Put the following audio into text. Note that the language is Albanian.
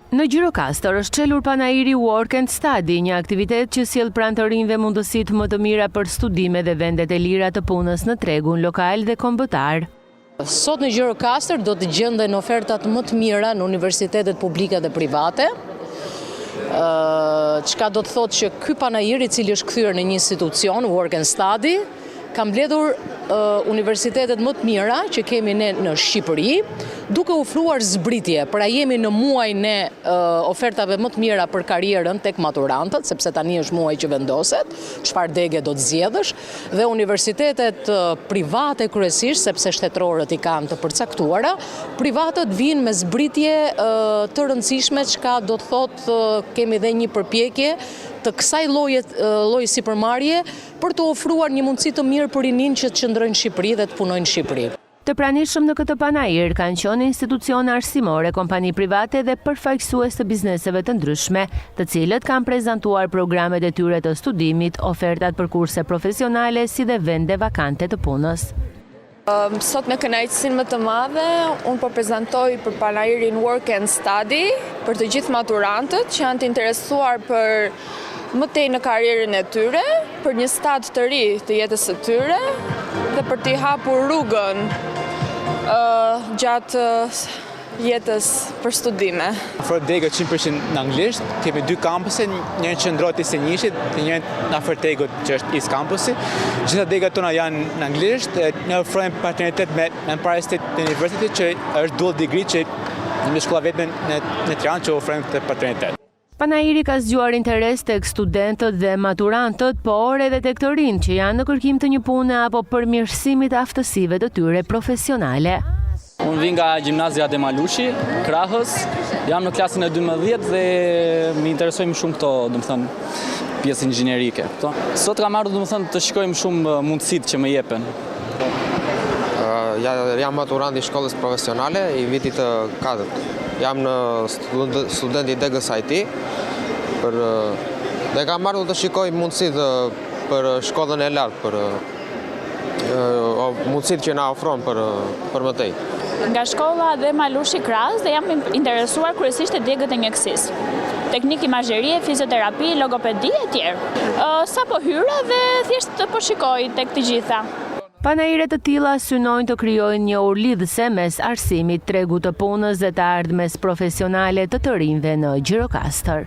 Në Gjirokastër është çelur panairi Work and Study, një aktivitet që sjell pranë të rinjve mundësitë më të mira për studime dhe vendet e lira të punës në tregun lokal dhe kombëtar. Sot në Gjirokastër do të gjenden ofertat më të mira në universitetet publike dhe private. Çka do të thotë që ky panair i cili është kthyer në një institucion Work and Study ka mbledhur universitetet më të mira që kemi ne në Shqipëri, duke ofruar zbritje. Pra jemi në muajin e ofertave më të mira për karrierën tek maturantët, sepse tani është muaji që vendoset çfarë degë do të zgjedhësh, dhe universitetet private kryesisht, sepse shtetërorët i kanë të përcaktuara, privatët vinë me zbritje të rëndësishme, çka do të thotë kemi dhe një përpjekje të kësaj lloji sipërmarrje për të ofruar një mundësi të mirë për rinin që të qëndrojnë në Shqipëri dhe të punojnë në Shqipëri. Të pranishëm në këtë panair kanë qenë institucione arsimore, kompani private dhe përfaqësues të bizneseve të ndryshme, të cilët kanë prezantuar programet e tyre të studimit, ofertat për kurse profesionale si dhe vende vakante të punës. Sot me kënaqësinë më të madhe, unë po prezantoj për panairin Work and Study për të gjithë maturantët që janë të interesuar për më tej në karrierën e tyre, për një start të ri të jetës së tyre dhe për t'i hapur rrugën gjatë jetës për studime. Ofrojmë degët 100% në anglisht, kemi 2 kampuse, një që ndrohet i Senjishit, dhe një në afër Tegut që është East Campusi. Gjitha degët tona janë në anglisht, ne ofrojmë partneritet me Empire State University që është dual degree që në shkolla vetme në Tiranë që ofrojmë këtë partneritet. Panairi ka zgjuar interes tek studentët dhe maturantët, por edhe tek të rinj që janë në kërkim të një pune apo përmirësimit të aftësive të tyre profesionale. Unë vi nga Gjimnazia De Malushi, Krahës, jam në klasën e 12 dhe më interesojmë shumë këto, domethënë, pjesë inxhinierike. Sot kam ardhur domethënë të shikojmë shumë mundësitë që më jepen. Jam maturant i shkollës profesionale i vitit të 4. Jam në student i degës IT dhe kam ardhur të shikoj mundësitë për shkollën e lartë, për mundësitë që na ofron për më tej. Nga shkolla Dhe Malushi Krahës dhe jam interesuar kryesisht te degët e mjekësisë. Teknikë imazherie, fizioterapi, logopedi e tjerë. Sapo hyra dhe thjesht po shikoj tek të gjitha. Panaire të tilla synojnë të krijojnë një urlidhëse mes arsimit, tregut të punës dhe të ardhmes profesionale të rinjve në Gjirokastër.